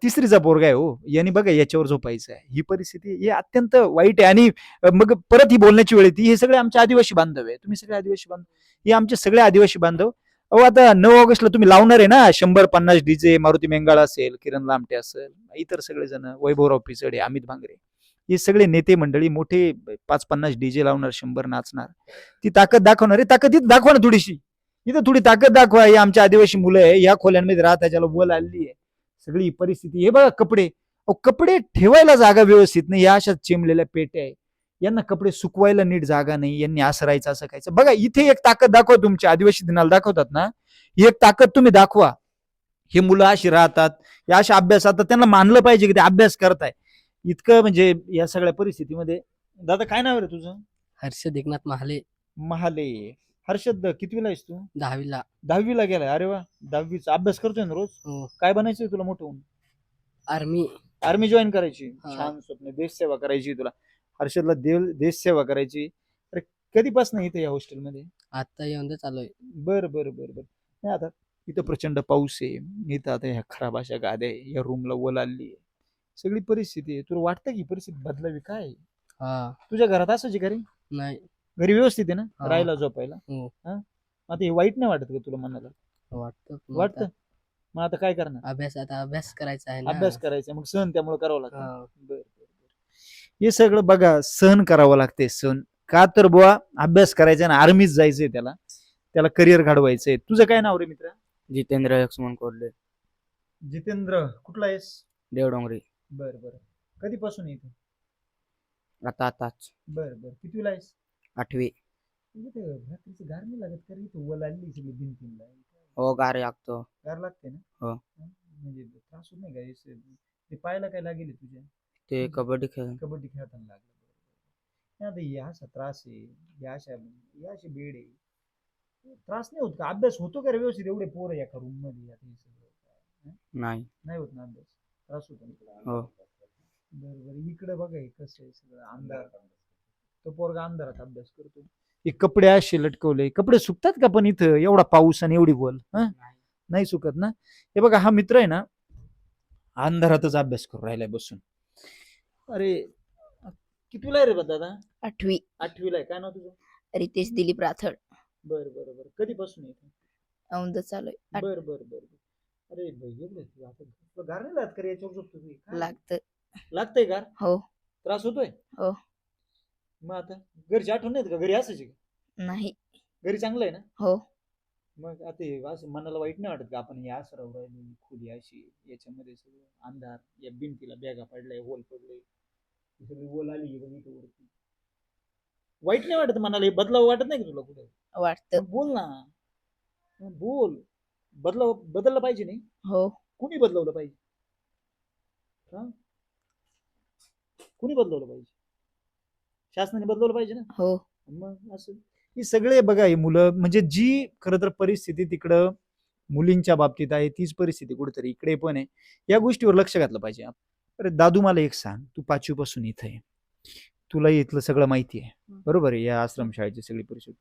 तिसरीचा पोरगा आहे हो, यांनी बघा याच्यावर झोपायचं आहे. ही परिस्थिती ही अत्यंत वाईट आहे. आणि मग परत ही बोलण्याची वेळ येते, हे सगळे आमचे आदिवासी बांधव आहे. तुम्ही सगळे आदिवासी बांधव, हे आमचे सगळे आदिवासी बांधव. अहो, आता 9 ऑगस्टला तुम्ही लावणार आहे ना 150 डीजे, मारुती मेंगाळ असेल, किरण लामटे असेल, इतर सगळे जण, वैभवराव पिचडे, अमित भांगरे, हे सगळे नेते मंडळी मोठे 5-50 डीजे लावणार, 100 नाचणार. ती ताकद दाखवणार आहे. ताकद इथं दाखवा ना थोडीशी, इथं थोडी ताकद दाखवा. हे आमच्या आदिवासी मुलं आहे, या खोल्यांमध्ये राहतात, ज्याला बोल आली आहे. सगळी परिस्थिती हे बघा. कपडे, कपडे ठेवायला जागा व्यवस्थित नाही, या अशा चिमलेल्या पेट्या आहे, यांना कपडे सुकवायला नीट जागा नाही, यांनी असं राहायचं, असं खायचं. बघा, इथे एक ताकद दाखवा, तुमच्या आदिवासी दिनाला दाखवतात ना, ही एक ताकद तुम्ही दाखवा. हे मुलं अशी राहतात, या अशा अभ्यासात, त्यांना मानलं पाहिजे की ते अभ्यास करताय. इतकं म्हणजे या सगळ्या परिस्थितीमध्ये. दादा काय नाव रे तुझं? हर्षद एकनाथ महाले. महाले. हर्षद, कितवीला आहेस तू? 10वीला. 10वीला गेलाय. अरे वा, 10वीचा अभ्यास करतोय ना रोज? हो. काय बनायचंय तुला मोठं होऊन? आर्मी. आर्मी जॉईन करायची? हा. छान स्वप्न, देश सेवा करायची तुला. हर्षदला देश सेवा करायची. अरे कधीपासून इथे या हॉस्टेलमध्ये? आता येऊन चालू बर बर बर बर. नाही, आता इथं प्रचंड पाऊस आहे, इथं आता ह्या खराब अशा गाद्या आहे, या रूमला वल आली आहे, सगळी परिस्थिती आहे. तुला वाटतं की परिस्थिती बदलावी काय? हा. तुझ्या घरात असायची घरी? नाही. घरी व्यवस्थित आहे ना, हा. राहायला झोपायला? हो. आता हे वाईट नाही वाटत का तुला मनाला? वाटतं. वाटतं. मग आता काय करणार? अभ्यास करायचा आहे ना. अभ्यास करायचा, मग सहन त्यामुळे करावं लागतं. हा. बर बर बर. हे सगळं बघा, सहन करावं लागते. सहन का? तर बुवा अभ्यास करायचा ना, आर्मीत जायचंय, त्याला करिअर घडवायचंय. तुझं काय नाव रे मित्र? जितेंद्र लक्ष्मण कोल्हे. जितेंद्र. कुठला आहेस? देवडोंगरी. बर बर. कधीपासून येतो? आताच. बर बर. कितवीला आहेस? 8वी. रात्रीचं गार नाही लागत का रे? इथं वल आली सगळी भिंतीला. हो गार लागतो. गार लागते ना? हो. म्हणजे त्रास होत नाही का ते पायाला काय लागेल तुझ्या? ते कबड्डी खेळ. कबड्डी खेळताना लागलं. आता हे असा त्रास आहे, हे असे बेड आहे. त्रास नाही होत का? अभ्यास होतो का रे व्यवस्थित? एवढे पोरं एका रूम मध्ये आता हे सगळं नाही. नाही होत ना अभ्यास? त्रास होतो ना? हो. बरोबर. इकडे बघा हे कसं आहे सगळं अंधार. तो पोरगा अंधारात अभ्यास करतो. हे कपडे असे लटकवले. कपडे सुकतात का पण इथं एवढा पाऊस आणि एवढी बोल? नाही सुकत ना? हे बघा हा मित्र आहे ना, अंधारातच अभ्यास करू राहिलाय बसून. अरे कितवीला आहे रे दादा? 8वी. 8वीला आहे. काय नाव तुझं? रितेश दिलीप राथड. बरं. कधीपासून येतो? औंध चालू आहे. बर. अरे एवढं तू आता तुला गार नाही लागत का रे? याच्यावर झोपतो तू? काय? लागतंय गार? हो. त्रास होतोय? हो. मग आता घरची आठवण नाही येत का? घरी असायची का? नाही. घरी चांगलं आहे ना? हो. मग आता हे असं मनाला वाईट नाही वाटत का आपण हे असं राहू राहिलो खोली अशी, याच्यामध्ये सगळं अंधार, या भिंतीला बॅगा पडलाय, होल पडले, सगळी ओल आली बघितलं वरती. वाईट नाही वाटत मनाला? हे बदलावं वाटत नाही का तुला कुठे? वाटतं. मग बोल ना, बोल. बदललं पाहिजे नाही? हो. कुणी बदलवलं पाहिजे? कुणी बदलवलं पाहिजे? शासनाने बदलवलं पाहिजे ना? हो. मग असं ही सगळे बघा ही मुलं, म्हणजे जी खरं तर परिस्थिती तिकडं मुलींच्या बाबतीत आहे तीच परिस्थिती कुठेतरी इकडे पण आहे. या गोष्टीवर लक्ष घातलं पाहिजे. अरे दादू मला एक सांग, तू 5वी पासून इथं आहे, तुला इथलं सगळं माहिती आहे बरोबर आहे, या आश्रमशाळेची सगळी परिस्थिती.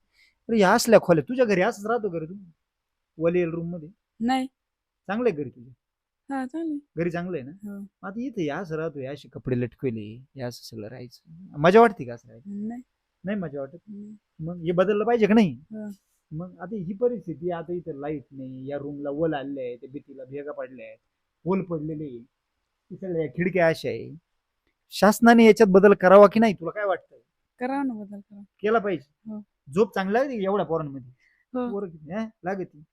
अरे या असल्या खोल्या तुझ्या घरी असंच राहतो घरी तू वलियल रूम मध्ये? नाही. चांगलं आहे घरी तुझ्या? हा चालेल. घरी चांगलं आहे ना? हो. आता इथे या असं राहतो, असे कपडे लटकवले, या असं सगळं राहायचं मजा वाटते का? असं राहायचं नाही. नाही मजा वाटत? मग हे बदललं पाहिजे का नाही? हा. मग आता ही परिस्थिती, आता इथं लाईट नाही, या रूमला ओल आलेले आहे, त्या भीतीला भेगा पडल्या आहेत, ओल पडलेले आहे, सगळ्या खिडक्या अशा आहे. शासनाने याच्यात बदल करावा की नाही? तुला काय वाटतं? करा ना, बदल करा. केला पाहिजे. हो. झोप चांगली लागते का एवढ्या पोरांमध्ये? हो. पोरं किती लागते?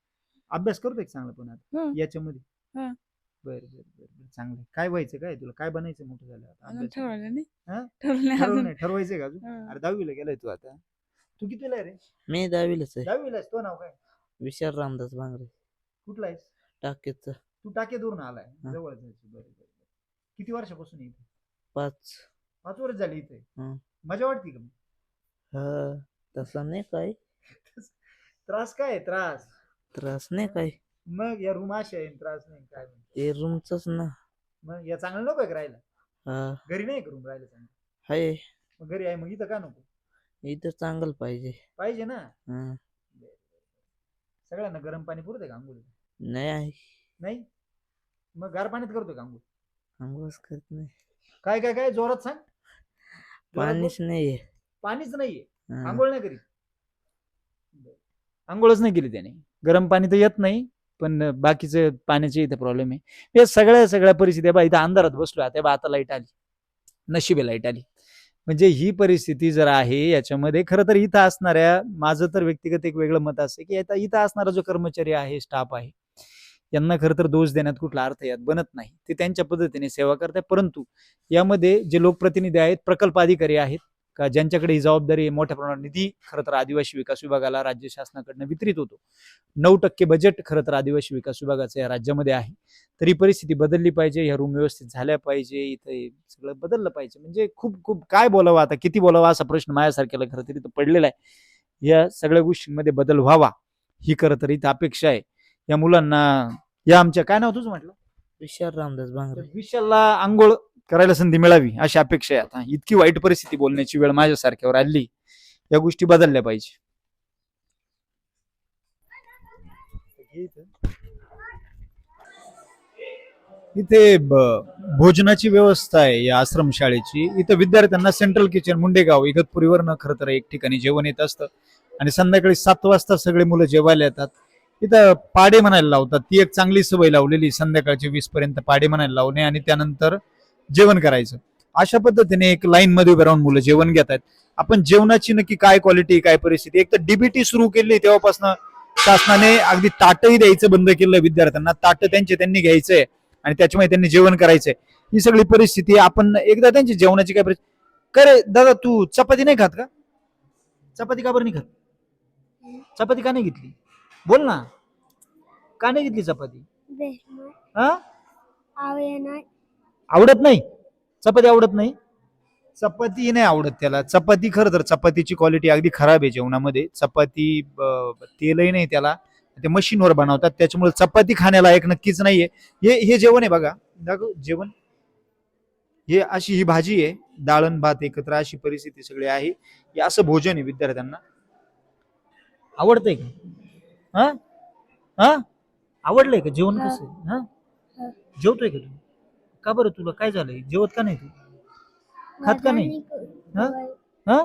अभ्यास करतोय का चांगला पण आता हो. याच्यामध्ये? हा. बरं चांगलं. काय व्हायचं, काय तुला काय बनायचं मोठं झालं? अजून ठरवलं नाही. हा? ठरवलं नाही ठरवलं अजून. नाही? ठरवायचंय का अजून? हा. अरे 10वीला गेलाय तू आता. तू कितीला आहे रे? मी 10वीलाच आहे. 10वीला आहेस. तो नाव काय? विशाल रामदास भांगरे. कुठला आहेस? टाकेचं. तू टाकेदूरून आलाय? हा. जवळ जायचं. बरं. किती वर्षापासून इथे? 5. 5 वर्ष झाली इथे. हा. मजा वाटते का? हा तसा नाही काय त्रास काय आहे? त्रास नाही काय. मग या रूम अशा आहे, त्रास नाही काय? ते रूमच ना. मग या चांगलं नको का राहायला? हा घरी नाही का रूम राहायला चांगलं? आहे. मग घरी आहे, मग इथं का नको? इथं चांगलं पाहिजे. पाहिजे ना. हा. सगळ्यांना गरम पाणी पुरते का आंघोळ? नाही आहे. नाही. मग गार पाण्यात करतोय का आंघोळ? आंघोळच करत नाही. काय जोरात सांग. जोरात बोल. पाणीच नाहीये. पाणीच नाहीये. हा. आंघोळ नाही करीत? आंघोळच नाही केली त्याने. गरम पाणी तर येत नाही, पण बाकीचे पाण्याचे इथे प्रॉब्लेम आहे. हे सगळ्या परिस्थिती बा, इथं अंधारात बसलो आता लाईट आली, नशिबे लाईट आली. म्हणजे ही परिस्थिती जर आहे याच्यामध्ये खरं तर इथं असणाऱ्या, माझं तर व्यक्तिगत एक वेगळं मत असं की आता इथं असणारा जो कर्मचारी आहे, स्टाफ आहे, यांना खरं तर दोष देण्यात कुठला अर्थ यात बनत नाही. ते त्यांच्या पद्धतीने सेवा करतात. परंतु यामध्ये जे लोकप्रतिनिधी आहेत, प्रकल्प अधिकारी आहेत का, ज्यांच्याकडे ही जबाबदारी मोठ्या प्रमाणात निधी खरं तर आदिवासी विकास विभागाला राज्य शासनाकडनं वितरित होतो. 9% बजेट खरं तर आदिवासी विकास विभागाचं या राज्यामध्ये आहे. तरी परिस्थिती बदलली पाहिजे, ह्या रूम व्यवस्थित झाल्या पाहिजे, इथं सगळं बदललं पाहिजे. म्हणजे खूप काय बोलावं आता, किती बोलावं असा प्रश्न माझ्यासारख्याला खरं तरी पडलेला आहे. या सगळ्या गोष्टींमध्ये बदल व्हावा ही खरं तर इथं अपेक्षा आहे. या मुलांना, या आमच्या, काय नाव तुझं म्हटलं? विशाल रामदास भांगरे. विशालला आंघोळ करायला संधी मिळावी अशी अपेक्षा आहे. आता इतकी वाईट परिस्थिती बोलण्याची वेळ माझ्यासारख्यावर आली, या गोष्टी बदलल्या पाहिजे. इथे भोजनाची व्यवस्था आहे या आश्रमशाळेची. इथं विद्यार्थ्यांना सेंट्रल किचन, मुंडेगाव इगतपुरीवरनं खरं तर एक ठिकाणी जेवण येत असतं आणि संध्याकाळी 7 वाजता सगळे मुलं जेवायला येतात. इथं पाडे म्हणायला लावतात. ती एक चांगली सवय लावलेली, संध्याकाळचे 20 पर्यंत पाडे म्हणायला लावणे आणि त्यानंतर जेवण करायचं. अशा पद्धतीने एक लाईन मध्ये उभे राहून मुलं जेवण घेतात. आपण जेवणाची नक्की काय क्वालिटी, काय परिस्थिती, एक तर डीबीटी सुरू केली तेव्हापासून शासनाने अगदी ताटही द्यायचं बंद केलं विद्यार्थ्यांना. ताट त्यांनी घ्यायचंय आणि त्याच्यामुळे त्यांनी जेवण करायचंय. ही सगळी परिस्थिती आपण एकदा त्यांची जेवणाची काय परिस्थिती. करे दादा, तू चपाती नाही खात का? चपाती का बरं नाही खात? चपाती का नाही घेतली? बोल ना, का नाही घेतली चपाती? हा, आवडत नाही चपाती, आवडत नाही. चपाती नाही आवडत त्याला. चपाती खरं तर चपातीची क्वालिटी अगदी खराब आहे जेवणामध्ये. चपाती तेलही नाही त्याला, ते मशीनवर बनवतात, त्याच्यामुळे चपाती खाण्याला एक नक्कीच नाहीये. हे जेवण आहे बघा, जेवण हे अशी ही भाजी आहे, डाळण भात एकत्र अशी परिस्थिती सगळी आहे. हे असं भोजन आहे विद्यार्थ्यांना. आवडतंय का? हा हा, आवडलंय का जेवण? कसं आहे? हा, जेवतोय का तू? का बरं, तुला काय झालंय? जेवत का नाही तू? खात का नाही? हा हा,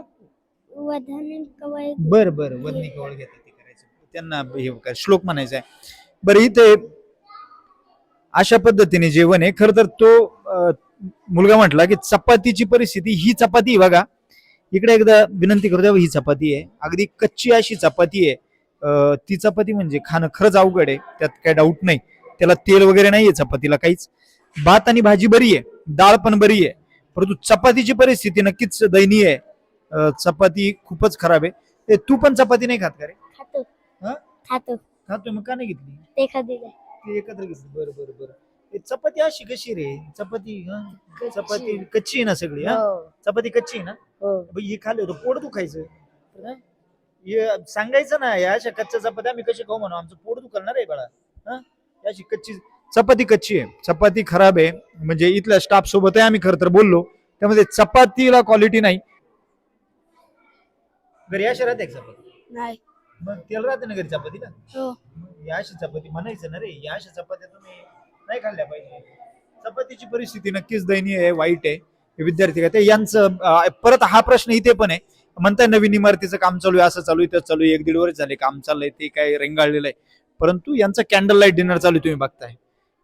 बर बर, वरणी कवळ घेतात ते करायचं, त्यांना हे काय श्लोक म्हणायचा आहे. बरं, इथे अशा पद्धतीने जेवण आहे. खर तर तो मुलगा म्हटला की चपातीची परिस्थिती, ही चपाती बघा इकडे एकदा विनंती करतो, ही चपाती आहे अगदी कच्ची अशी चपाती आहे. ती चपाती म्हणजे खाणं खरंच अवघड आहे, त्यात काय डाऊट नाही. त्याला तेल वगैरे नाहीये चपातीला काहीच. भात आणि भाजी बरी आहे, डाळ पण बरी आहे, परंतु चपातीची परिस्थिती नक्कीच दयनीय आहे. चपाती खूपच खराब आहे. तू पण चपाती नाही खात का रे? खातो. हा? खातो. खातोय, मग का नाही घेतली? ते कधी ती एकत्र घेतली. बरं बरं बरं. चपाती अशी कशी रे? चपाती चपाती कच्ची आहे ना सगळी? हा, चपाती कच्ची आहे ना? हे खाल्लं होतं पोट दुखायचं. हे सांगायचं ना, या अशा कच्च्या चपात्या आम्ही कशी खाऊ म्हणून, आमचं पोट दुखणार आहे बाळा. हा, अशी कच्ची चपाती, कच्ची आहे चपाती, खराब आहे. म्हणजे इथल्या स्टाफ सोबतही आम्ही खरं तर बोललो, त्यामध्ये चपातीला क्वालिटी नाही. घरी अशी राहते का चपाती? नाही. मग तेल राहते ना घरी चपातीला? हो. या अशी चपाती म्हणायचं ना रे, या अशा चपात्या तुम्ही नाही खाल्ल्या पाहिजे. चपातीची परिस्थिती नक्कीच दयनीय आहे, वाईट आहे. हे विद्यार्थी का ते यांचं परत हा प्रश्न इथे पण आहे. म्हणताय नवीन इमारतीचं काम चालू आहे, असं चालू आहे, चालू आहे, 1-1.5 वर्ष झाले काम चाललंय, ते काय रेंगाळलेलं आहे. परंतु यांचं कॅन्डल लाईट डिनर चालू आहे, तुम्ही बघताय.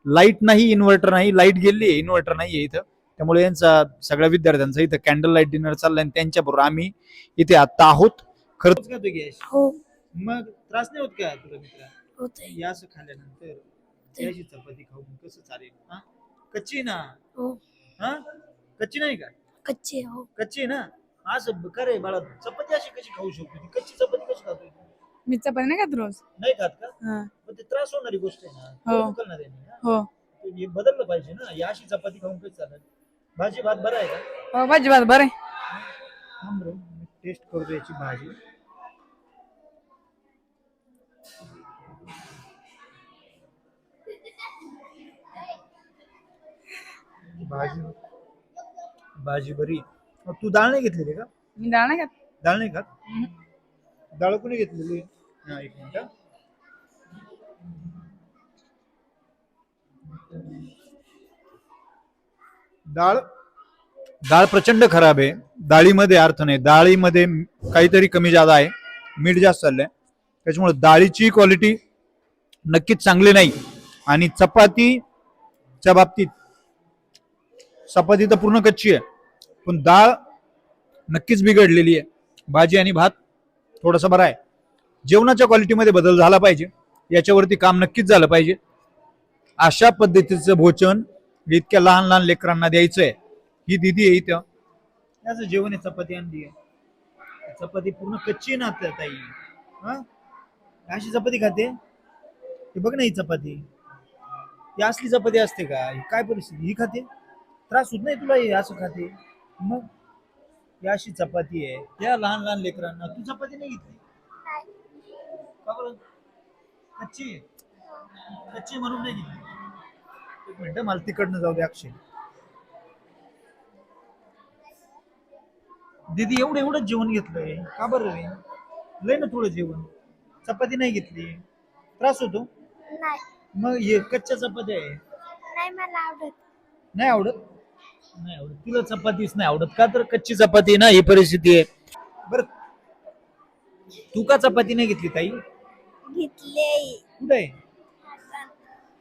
लाईट नाही, इन्व्हर्टर नाही, लाईट गेली आहे, इन्व्हर्टर नाहीये इथं. त्यामुळे यांचा सगळ्या विद्यार्थ्यांचा इथं कॅन्डल लाईट डिनर चाललाय, आणि त्यांच्याबरोबर आम्ही इथे आता आहोत. खरंच का तू गॅस? हो. मग त्रास नाही होत का तुला मित्रा? होतंय. या असं खाल्ल्यानंतर याची चपाती खाऊन कसं चालेल? हा, कच्ची ना? हो. हा, कच्ची नाही का? कच्चे. हो. कच्ची ना? असं करे बाळा, चपाती अशी कशी खाऊ शकतो? ती कच्ची चपाती कशी खातोय? मी चपाती नाही खात रोज. नाही खात का? हा. पण ते त्रास होणारी गोष्ट आहे ना. हो. पोट दुखणार आहे ना. हो. हे बदललं पाहिजे ना. या अशी चपाती खाऊन कसं चालेल? भाजी भात बरं आहे का? हो, भाजी भात बरं आहे. थांब रे, मी टेस्ट करतो याची भाजी. भाजी भाजी बरी. मग तू डाळ नाही घेतलेली का? मी डाळ नाही खात. डाळ नाही खात? डाळ कोणी घेतलेली? हा, एक मिनिट. डाळ डाळ प्रचंड खराब आहे. डाळीमध्ये अर्थ नाही, डाळीमध्ये काहीतरी कमी जादा आहे, मीठ जास्त चाललंय, त्याच्यामुळे डाळीची क्वालिटी नक्कीच चांगली नाही. आणि चपातीच्या बाबतीत चपाती तर पूर्ण कच्ची आहे, पण डाळ नक्कीच बिघडलेली आहे. भाजी आणि भात थोडासा बरा आहे. जेवणाच्या क्वालिटीमध्ये बदल झाला पाहिजे, याच्यावरती काम नक्कीच झालं पाहिजे. अशा पद्धतीचं भोजन इतक्या लहान लहान लेकरांना द्यायचंय. ही दिदी आहे इथं, याचं जेवण आहे, चपाती आणली आहे. चपाती पूर्ण कच्ची ना ताई. हा, अशी चपाती खाते? हे बघ ना, ही चपाती, ही असली चपाती असते का? ही काय परिस्थिती? ही खाते? त्रास होत नाही तुला हे असं खाते? मग ही अशी चपाती आहे या लहान लहान लेकरांना. तू चपाती नाही घेतली का बरं? कच्ची आहे? कच्ची म्हणून नाही घेतली? एक मिनिट, मला तिकडनं जाऊ दे. अक्षय दीदी, एवढं एवढंच जेवण घेतलंय का बरं रे? लय ना थोडं जेवण. चपाती नाही घेतली, त्रास होतो? नाही. मग हे कच्च्या चपात्या आहे. नाही, मला आवडत. नाही आवडत? नाही आवडत तुला चपातीच नाही आवडत का? तर कच्ची चपाती ना, ही परिस्थिती आहे. बर, तू का चपाती नाही घेतली ताई? घेतले. कुठे आहे?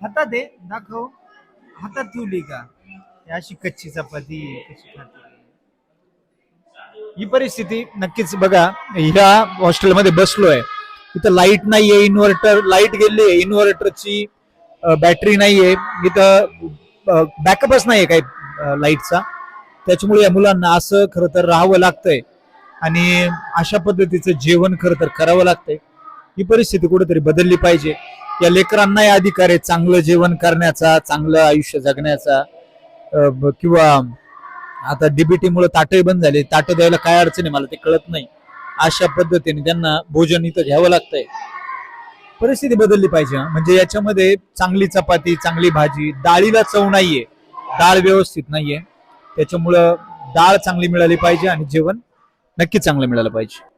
हातात आहे, दाखव. हातात ठेवली का? अशी कच्ची चपाती कशी खाते? ही परिस्थिती नक्कीच बघा. ह्या हॉस्टेलमध्ये बसलोय, इथं लाईट नाहीये, इन्व्हर्टर लाईट गेली आहे, इन्व्हर्टरची बॅटरी नाहीये, इथं बॅकअपच नाहीये काही लाईटचा. त्याच्यामुळे या मुलांना असं खरं तर राहावं लागतंय. आणि अशा पद्धतीचं जेवण खरं तर करावं लागतंय. ही परिस्थिती कुठेतरी बदलली पाहिजे. या लेकरांनाही अधिकार आहे चांगलं जेवण करण्याचा, चांगलं आयुष्य जगण्याचा. किंवा आता डीबीटी मुळे ताटही बंद झाले, ताटं द्यायला काय अडचण आहे मला ते कळत नाही. अशा पद्धतीने त्यांना भोजन इथं घ्यावं लागतंय. परिस्थिती बदलली पाहिजे. म्हणजे याच्यामध्ये चांगली चपाती, चांगली भाजी, डाळीला चव नाहीये, डाळ व्यवस्थित नाहीये, त्याच्यामुळं डाळ चांगली मिळाली पाहिजे आणि जेवण नक्की चांगलं मिळालं पाहिजे.